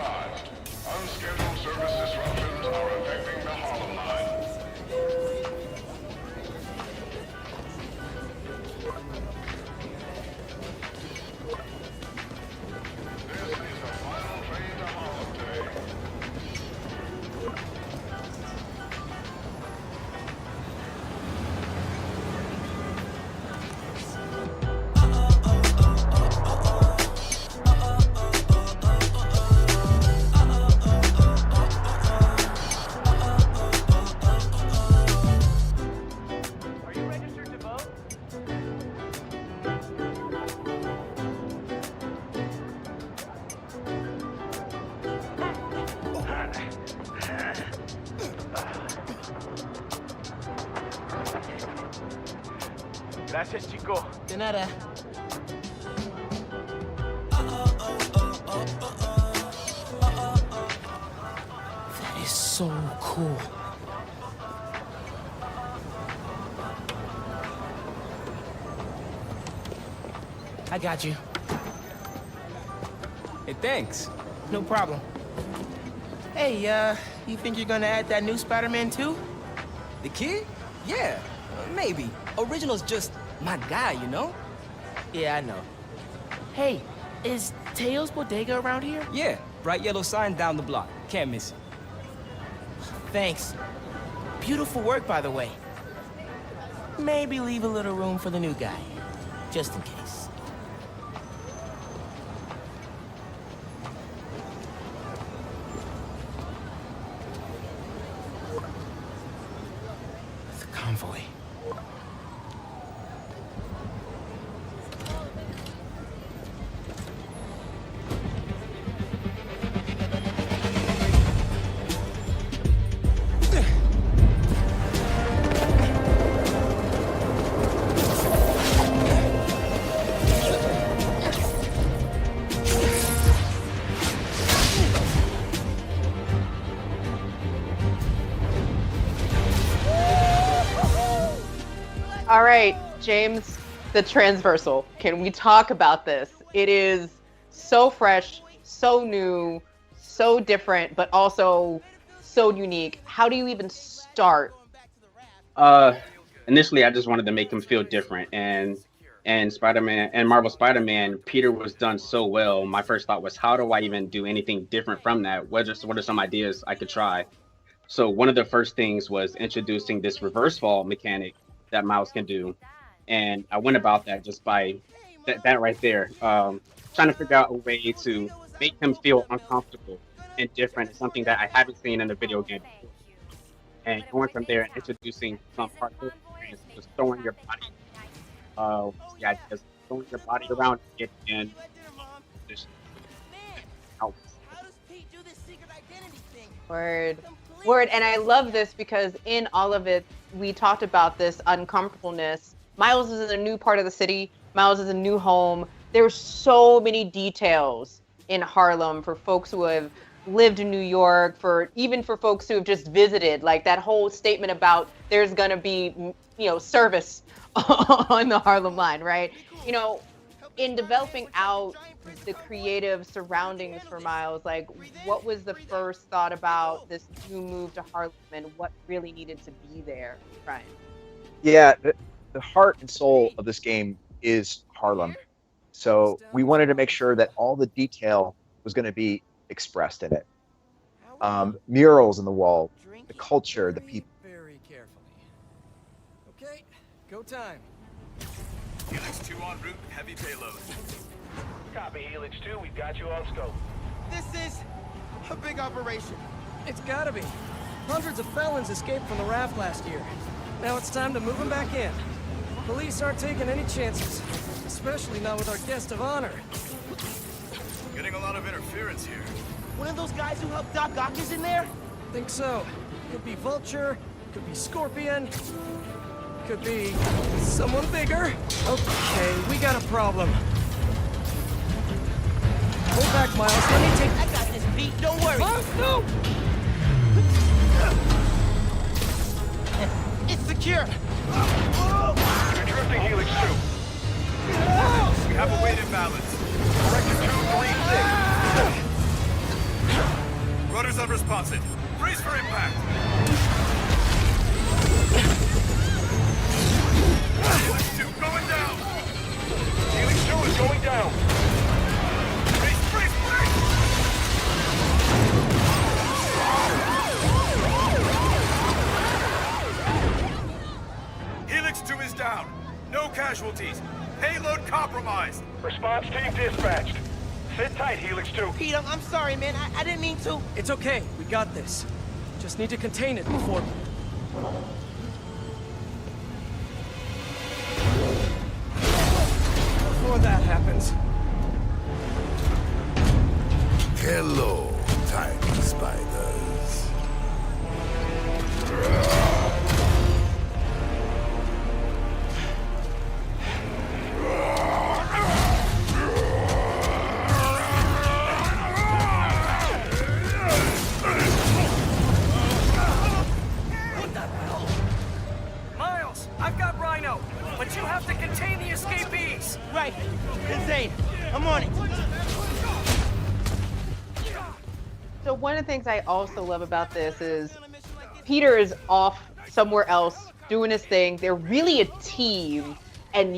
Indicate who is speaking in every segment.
Speaker 1: advised. Unscheduled service disruptions are affecting the Harlem line. This is the final train to Harlem today.
Speaker 2: Gracias, chico.
Speaker 3: De nada. That is so cool. I got you.
Speaker 4: Hey, thanks.
Speaker 3: No problem. Hey, you think you're gonna add that new Spider-Man too?
Speaker 4: The kid? Yeah, maybe. Original's just my guy, you know?
Speaker 3: Yeah, I know. Hey, is Teo's Bodega around here?
Speaker 4: Yeah, bright yellow sign down the block. Can't miss it.
Speaker 3: Thanks. Beautiful work, by the way. Maybe leave a little room for the new guy, just in case. The convoy.
Speaker 5: All right, James, the transversal. Can we talk about this? It is so fresh, so new, so different, but also so unique. How do you even start?
Speaker 6: Initially, I just wanted to make him feel different, and Spider-Man and Marvel Spider-Man, Peter was done so well. My first thought was, how do I even do anything different from that? What are some ideas I could try? So one of the first things was introducing this reverse fall mechanic that Miles can do, and I went about that just by that right there, trying to figure out a way to make him feel uncomfortable and different, something that I haven't seen in a video game before. And going from there and introducing some parkour experience, just throwing your body, just throwing your body around it and just out.
Speaker 5: Word, and I love this because in all of it, we talked about this uncomfortableness. Miles is in a new part of the city. Miles is a new home. There's so many details in Harlem for folks who have lived in New York, even for folks who have just visited, like that whole statement about there's gonna be, service on the Harlem line, right? In developing out the creative surroundings for Miles, like what was the first thought about this new move to Harlem and what really needed to be there, Brian?
Speaker 7: Yeah, the heart and soul of this game is Harlem. So we wanted to make sure that all the detail was going to be expressed in it. Murals in the wall, the culture, the people.
Speaker 4: Very carefully. Okay, go time.
Speaker 1: Helix 2 en route, heavy payload. Copy, Helix 2, we've got you on scope.
Speaker 2: This is a big operation.
Speaker 4: It's gotta be. Hundreds of felons escaped from the raft last year. Now it's time to move them back in. Police aren't taking any chances, especially not with our guest of honor.
Speaker 1: Getting a lot of interference here.
Speaker 2: One of those guys who helped Doc Ock is in there?
Speaker 4: Think so. Could be Vulture, could be Scorpion, could be someone bigger. Okay, we got a problem. Hold back, Miles. Let me take...
Speaker 2: I got this beat, don't worry.
Speaker 4: Miles, no!
Speaker 2: It's secure.
Speaker 1: You're drifting Helix 2. We have a weight imbalance. Correction 236. Rudder's unresponsive. Brace for impact. Helix 2 going down. Helix 2 is going down. Brace, brace, brace! Helix 2 is down. No casualties. Payload compromised. Response team dispatched. Sit tight, Helix 2.
Speaker 2: Pete, I'm sorry, man. I didn't mean to.
Speaker 4: It's okay. We got this. Just need to contain it before... Before that happens.
Speaker 8: Hello, tiny spiders.
Speaker 4: Miles, I've got Rhino, but you have to contain the escapees.
Speaker 2: Right. Insane. I'm on it.
Speaker 5: So one of the things I also love about this is Peter is off somewhere else doing his thing. They're really a team, and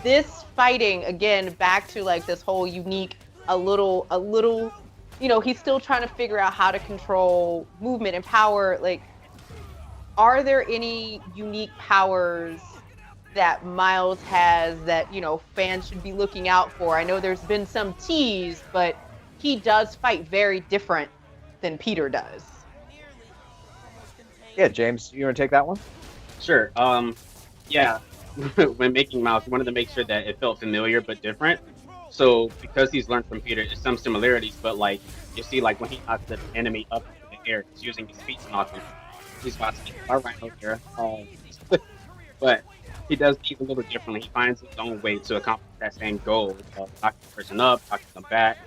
Speaker 5: this fighting again back to like this whole unique, a little, he's still trying to figure out how to control movement and power. Like, are there any unique powers that Miles has that, fans should be looking out for? I know there's been some tease, but he does fight very different than Peter does.
Speaker 7: Yeah, James, you want to take that one?
Speaker 6: Sure. Yeah. When making Miles, we wanted to make sure that it felt familiar but different. So because he's learned from Peter, there's some similarities, but like you see, like when he knocks the enemy up in the air, he's using his feet to knock him. He's watching our Rhino here. But he does things a little differently. He finds his own way to accomplish that same goal, knocking the person up, knocking them back,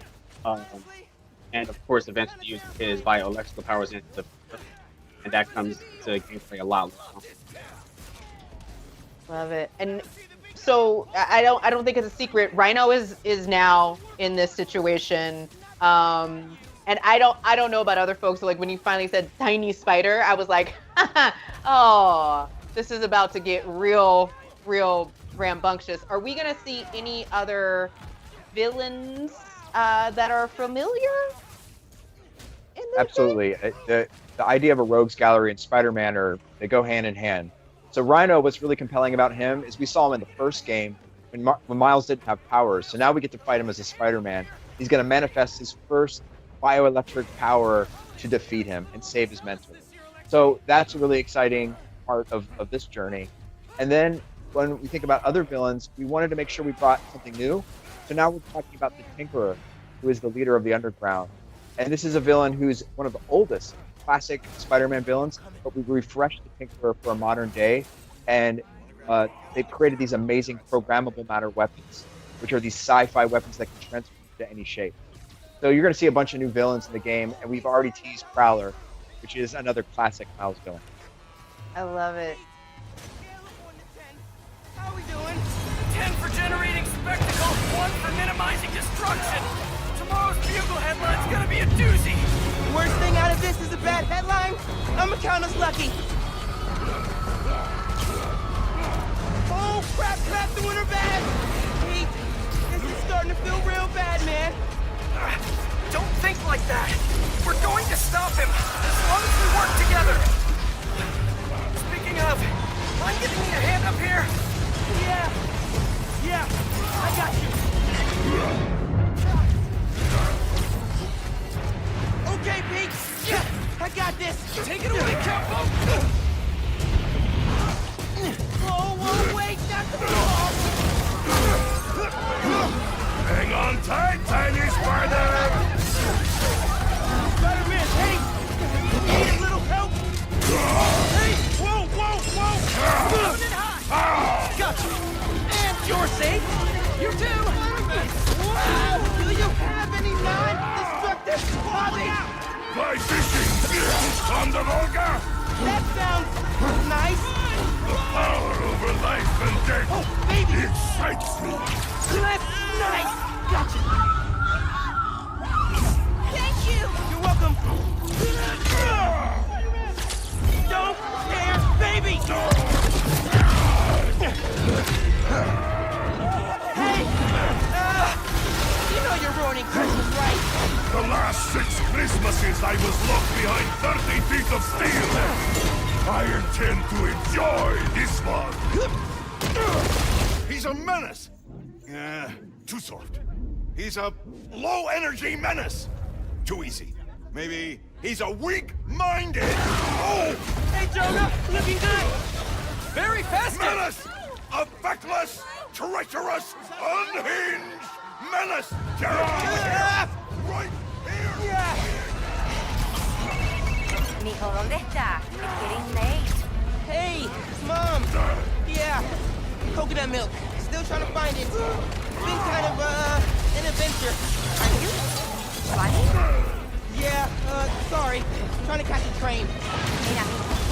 Speaker 6: and of course eventually using his bioelectrical powers into the, and that comes to gameplay a lot.
Speaker 5: Love it. And so I don't think it's a secret. Rhino is now in this situation. And I don't know about other folks. So like when you finally said tiny spider, I was like, oh, this is about to get real rambunctious. Are we gonna see any other villains that are familiar in this
Speaker 7: Absolutely. The idea of a rogues gallery and Spider-Man they go hand in hand. So Rhino, what's really compelling about him is we saw him in the first game when Miles didn't have powers. So now we get to fight him as a Spider-Man. He's going to manifest his first bioelectric power to defeat him and save his mentor. So that's a really exciting part of this journey. And then when we think about other villains, we wanted to make sure we brought something new. So now we're talking about the Tinkerer, who is the leader of the Underground. And this is a villain who's one of the oldest classic Spider-Man villains, but we refreshed the Tinkerer for a modern day, and they've created these amazing programmable matter weapons, which are these sci-fi weapons that can transform into any shape. So you're going to see a bunch of new villains in the game, and we've already teased Prowler, which is another classic Miles villain.
Speaker 5: I love it.
Speaker 2: How we doing?
Speaker 4: 10 for generating spectacle, 1 for minimizing destruction. Tomorrow's Bugle headline's gonna be a doozy.
Speaker 2: Worst thing out of this is a bad headline. I'ma count us lucky. Oh, crap, doing her bad. Pete, this is starting to feel real bad, man.
Speaker 4: Don't think like that. We're going to stop him, as long as we work together. Speaking of, mind giving me a hand up here?
Speaker 2: Yeah, I got you. Okay, Pete. Yeah, I got this.
Speaker 4: Take it away, Capo.
Speaker 2: Whoa, wait, not the ball.
Speaker 8: Hang on tight, tiny spider!
Speaker 2: Spider-Man, hey! Need a little help? Hey! Whoa! Moving high! Gotcha! And you're safe! You too! Wow! Do you have any non-destructive hobbies?
Speaker 8: Fly fishing! On the Volga!
Speaker 2: That sounds nice!
Speaker 8: The power over life and death!
Speaker 2: Oh, baby!
Speaker 8: Excites me!
Speaker 2: That's nice! Gotcha! Thank you! You're welcome!
Speaker 8: Christmases I was locked behind 30 feet of steel. I intend to enjoy this one. He's a menace. Too soft. He's a low-energy menace. Too easy. Maybe he's a weak-minded. Oh!
Speaker 2: Hey, Jonah, looking good. Very festive.
Speaker 8: Menace! A feckless, treacherous, unhinged menace! Right here!
Speaker 9: Mijo, ¿dónde está? It's getting late.
Speaker 3: Hey, Mom! Yeah, coconut milk. Still trying to find it. Been kind of, an adventure.
Speaker 9: Are you funny?
Speaker 3: Yeah, sorry. Trying to catch a train.
Speaker 9: Mira,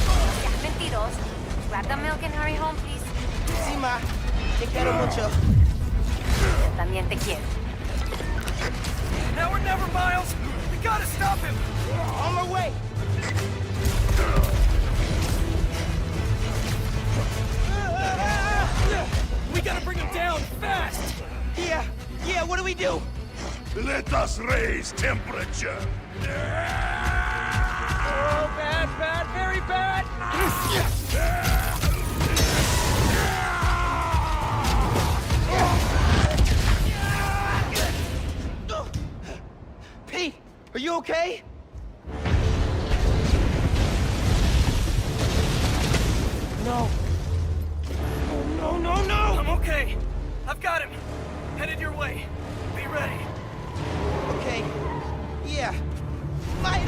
Speaker 9: no seas mentiroso. Grab the milk and hurry home, please.
Speaker 3: Sí, Ma. Te quiero mucho.
Speaker 9: Yo también te quiero.
Speaker 2: Now or never, Miles. We gotta stop him.
Speaker 3: On my way.
Speaker 2: We gotta bring him down fast.
Speaker 3: Yeah, what do we do?
Speaker 8: Let us raise temperature.
Speaker 2: Oh, bad, very bad.
Speaker 3: Pete, are you okay? No. Oh, no.
Speaker 2: I'm okay. I've got him. Headed your way. Be ready.
Speaker 3: Okay. Yeah. Might,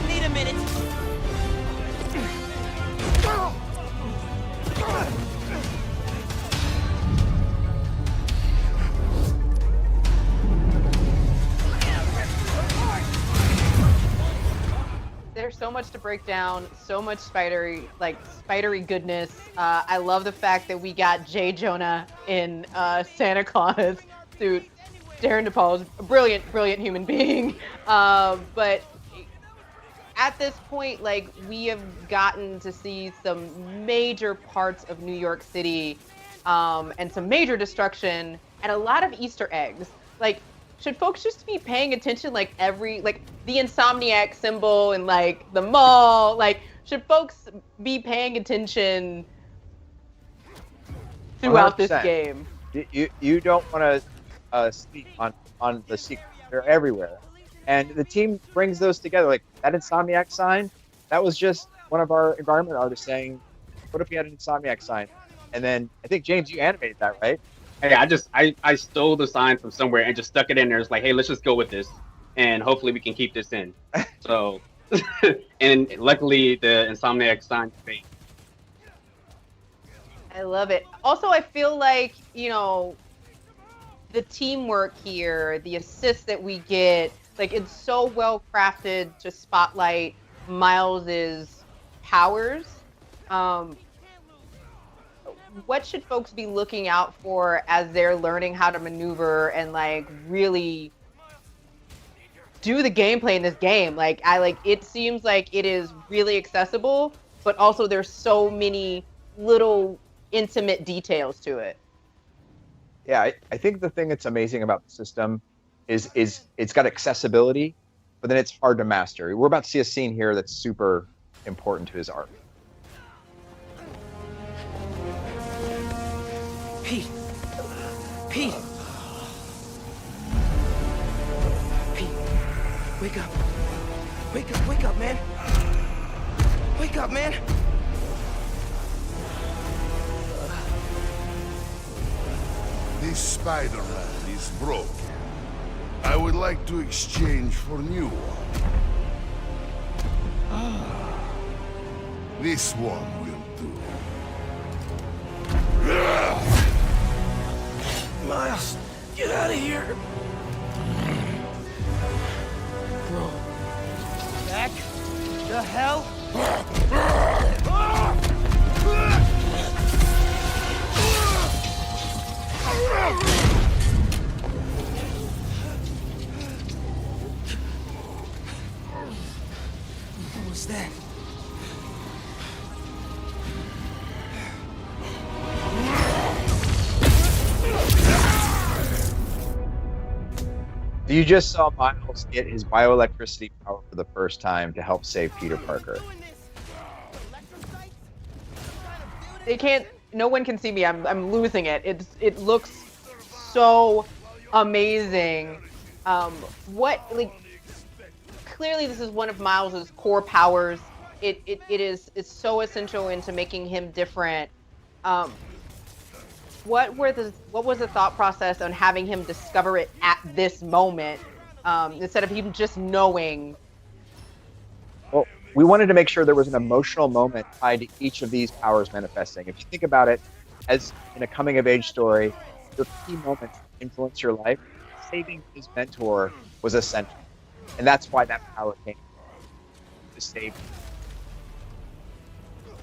Speaker 3: need a minute.
Speaker 5: There's so much to break down, so much spidery goodness. I love the fact that we got J. Jonah in Santa Claus suit. Darren DePaul is a brilliant human being. But at this point, like, we have gotten to see some major parts of New York City, and some major destruction and a lot of Easter eggs. Like, should folks just be paying attention, like the Insomniac symbol and like the mall? Like, should folks be paying attention throughout 100%. This game?
Speaker 7: You don't want to speak on the secret. They're everywhere, and the team brings those together. Like that Insomniac sign, that was just one of our environment artists saying, "What if we had an Insomniac sign?" And then I think James, you animated that, right?
Speaker 6: Hey, I stole the sign from somewhere and just stuck it in there. It's like, hey, let's just go with this, and hopefully we can keep this in. So, and luckily the Insomniac sign fake.
Speaker 5: I love it. Also, I feel like, you know, the teamwork here, the assists that we get, like, it's so well crafted to spotlight Miles's powers. What should folks be looking out for as they're learning how to maneuver and like really do the gameplay in this game? Like, it seems like it is really accessible, but also there's so many little intimate details to it.
Speaker 7: Yeah, I think the thing that's amazing about the system is it's got accessibility, but then it's hard to master. We're about to see a scene here that's super important to his art.
Speaker 3: Pete! Pete, wake up. Wake up, man. Wake up, man.
Speaker 8: This Spider-Man is broken. I would like to exchange for new one. This one will do.
Speaker 2: Miles, get out of here.
Speaker 3: Bro. Back the hell? What was that?
Speaker 7: You just saw Miles get his bioelectricity power for the first time to help save Peter Parker.
Speaker 5: They can't. No one can see me. I'm losing it. It looks so amazing. Clearly this is one of Miles's core powers. It's so essential into making him different. What was the thought process on having him discover it at this moment, instead of him just knowing?
Speaker 7: Well, we wanted to make sure there was an emotional moment tied to each of these powers manifesting. If you think about it as in a coming of age story, your key moments influence your life. Saving his mentor was essential. And that's why that power came to save him.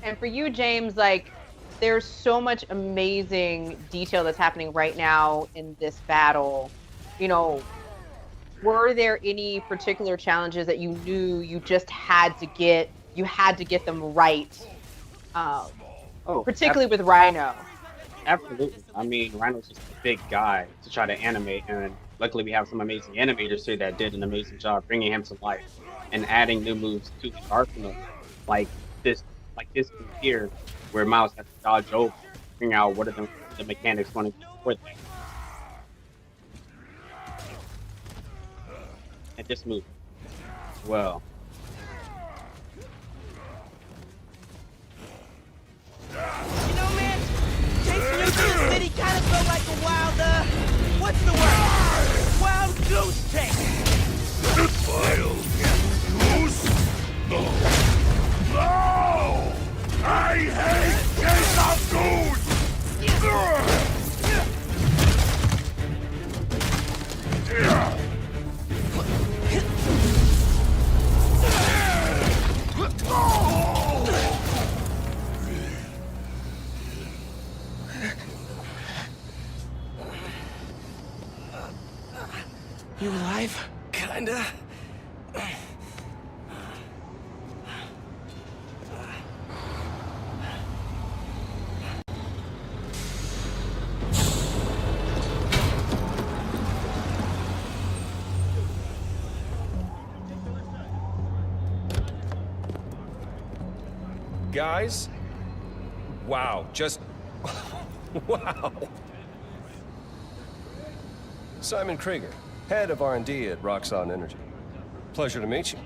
Speaker 5: And for you, James, there's so much amazing detail that's happening right now in this battle. Were there any particular challenges that you knew you just had to get them right? Particularly with Rhino.
Speaker 6: Absolutely. I mean, Rhino's just a big guy to try to animate, and luckily we have some amazing animators here that did an amazing job bringing him to life and adding new moves to the arsenal, like this move here, where Miles has to dodge over, figuring out what are the mechanics going to do for that. And this move, well.
Speaker 2: Man, chasing you through the city kind of felt like a wild, what's the word? Wild goose chase.
Speaker 8: Wild goose? No! I hate chase of goose!
Speaker 2: You alive? Kinda.
Speaker 10: Guys, wow, just wow. Simon Krieger, head of R&D at Roxxon Energy. Pleasure to meet you.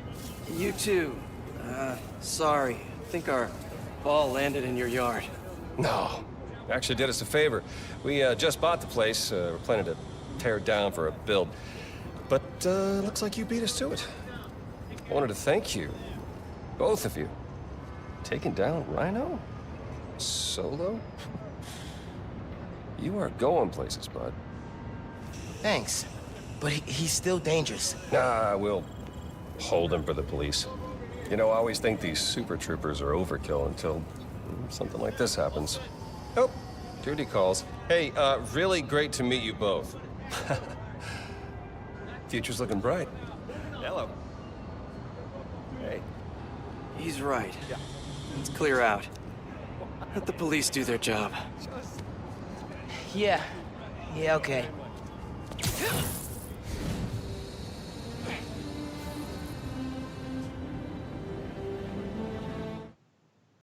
Speaker 4: You too. Sorry. I think our ball landed in your yard.
Speaker 10: No, actually did us a favor. We just bought the place. We're planning to tear it down for a build. But looks like you beat us to it. I wanted to thank you, both of you. Taking down Rhino? Solo? You are going places, bud.
Speaker 3: Thanks. But he's still dangerous.
Speaker 10: Nah, we'll hold him for the police. I always think these super troopers are overkill until something like this happens. Oh, duty calls. Hey, really great to meet you both. Future's looking bright. Hello. Hey.
Speaker 4: He's right. Yeah. Let's clear out. Let the police do their job.
Speaker 3: Yeah, okay.